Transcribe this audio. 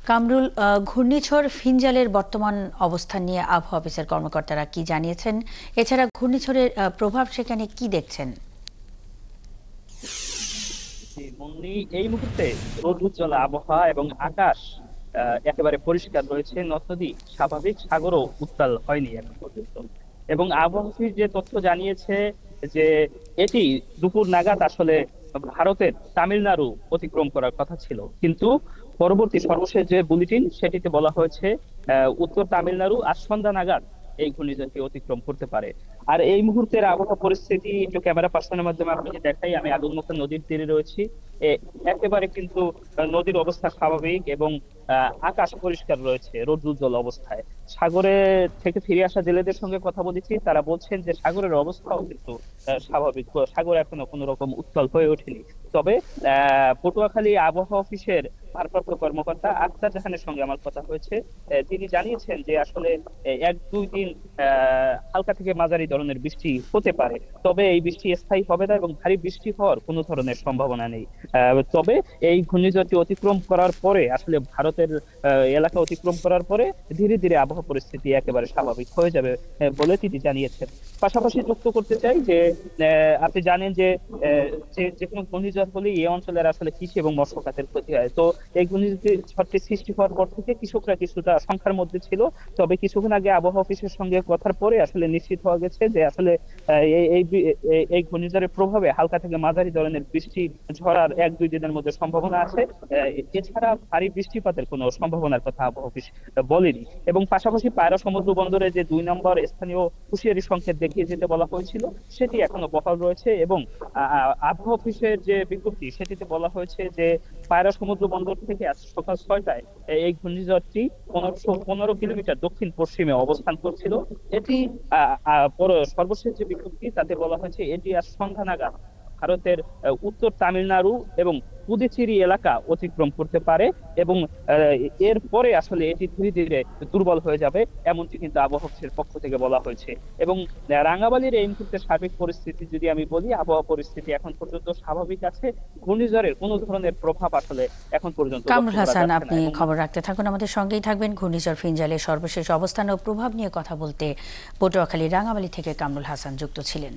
কামরুল, ঘূর্ণিঝড় ফিনজালের বর্তমান অবস্থান নিয়ে আবহাওয়া অফিসের কর্মকর্তারা কি জানিয়েছেন? এছাড়া ঘূর্ণিঝড়ের প্রভাব সেখানে কি দেখছেন? এই মুহূর্তে রোদ আবহাওয়া এবং আকাশ একেবারে পরিষ্কার রয়েছে। নদ নদী স্বাভাবিক, সাগরও উত্তাল হয়নি এখন পর্যন্ত। এবং আবহাওয়া অফিস যে তথ্য জানিয়েছে যে এটি দুপুর নাগাদ আসলে ভারতের তামিলনাড়ু অতিক্রম করার কথা ছিল, কিন্তু পরবর্তী সর্বশেষ যে বুলেটিন সেটিতে বলা হয়েছে উত্তর তামিলনাড়ু আজ সন্ধ্যা নাগাদ এই ঘূর্ণিঝড়টি অতিক্রম করতে পারে। আর এই মুহূর্তের আবহাওয়া পরিস্থিতি একটু ক্যামেরা পার্সনের মাধ্যমে আপনাকে দেখাই। আমি আগমুক্ত নদীর তীরে রয়েছি। একেবারে কিন্তু নদীর অবস্থা স্বাভাবিক এবং আকাশ পরিষ্কার রয়েছে, রৌদ্রোজ্জ্বল অবস্থায়। সাগরে থেকে ফিরে আসা জেলেদের সঙ্গে কথা বলেছি, তারা বলছেন যে সাগরের অবস্থাও কিন্তু স্বাভাবিক, সাগর এখনো কোনো রকম উত্তাল হয়ে ওঠেনি। তবে পটুয়াখালী আবহাওয়া অফিসের ভারপ্রাপ্ত কর্মকর্তা আখতার জাহানের সঙ্গে আমার কথা হয়েছে। তিনি জানিয়েছেন যে আসলে 1-2 দিন হালকা থেকে মাঝারি ধরনের বৃষ্টি হতে পারে, তবে এই বৃষ্টি স্থায়ী হবে না এবং ভারী বৃষ্টি হওয়ার কোনো ধরনের সম্ভাবনা নেই। তবে এই ঘূর্ণিঝড়টি অতিক্রম করার পরে আসলে ভারতের এলাকা অতিক্রম করার পরে ধীরে ধীরে আবহাওয়া পরিস্থিতি একেবারে স্বাভাবিক হয়ে যাবে বলে তিনি জানিয়েছেন। পাশাপাশি যুক্ত করতে চাই যে আপনি জানেন যে যে কোনো ঘূর্ণিঝড় হলে এই অঞ্চলের আসলে কৃষি এবং মৎস্য খাতের ক্ষতি হয়। তো এই ঘূর্ণিঝড়টি সৃষ্টি হওয়ার পর থেকে কৃষকরা কিছুটা সংখ্যার মধ্যে ছিল, তবে কিছুক্ষণ আগে আবহাওয়া অফিসের সঙ্গে কথার পরে আসলে নিশ্চিত হওয়া গেছে যে আসলে এই এই এই ঘূর্ণিঝড়ের প্রভাবে হালকা থেকে মাঝারি ধরনের বৃষ্টি ঝড়ার 1-2 দিনের মধ্যে সম্ভাবনা আছে। এছাড়া ভারী বৃষ্টিপাতের কোনো সম্ভাবনার কথা আবহাওয়া অফিস বলেনি। এবং পাশাপাশি পায়রা সমুদ্র বন্দরে যে 2 নম্বর স্থানীয় হুঁশিয়ারি সংকেত দেখিয়ে যেতে বলা হয়েছিল সেটি এখনো বহাল রয়েছে। এবং আবহাওয়া অফিসের যে বিজ্ঞপ্তি সেটিতে বলা হয়েছে যে পায়রা সমুদ্র বন্দর থেকে আজ সকাল 6টায় এই ঘূর্ণিঝড়টি 15 কিলোমিটার দক্ষিণ পশ্চিমে অবস্থান করছিল। এটি সর্বশেষ যে বিজ্ঞপ্তি তাতে বলা হয়েছে এটি আজ সন্ধ্যা নাগাদ ভারতের উত্তর তামিলনাড়ু এবং পুদুচেরি এলাকা অতিক্রম করতে পারে এবং এর পরে আসলে এটি ধীরে ধীরে দুর্বল হয়ে যাবে, এমনটি কিন্তু আবহাওয়া অফিসের পক্ষ থেকে বলা হয়েছে। এবং রাঙ্গামালির এই মুহূর্তে সার্বিক পরিস্থিতি যদি আমি বলি, আবহাওয়া পরিস্থিতি এখন পর্যন্ত স্বাভাবিক আছে। ঘূর্ণিঝড়ের কোনো ধরনের প্রভাব আসলে এখন পর্যন্ত কামরুল হাসান, আপনি খবর রাখতে থাকুন, আমাদের সঙ্গেই থাকবেন। ঘূর্ণিঝড় ফিনজালের সর্বশেষ অবস্থান ও প্রভাব নিয়ে কথা বলতে পটুয়াখালী রাঙ্গামালি থেকে কামরুল হাসান যুক্ত ছিলেন।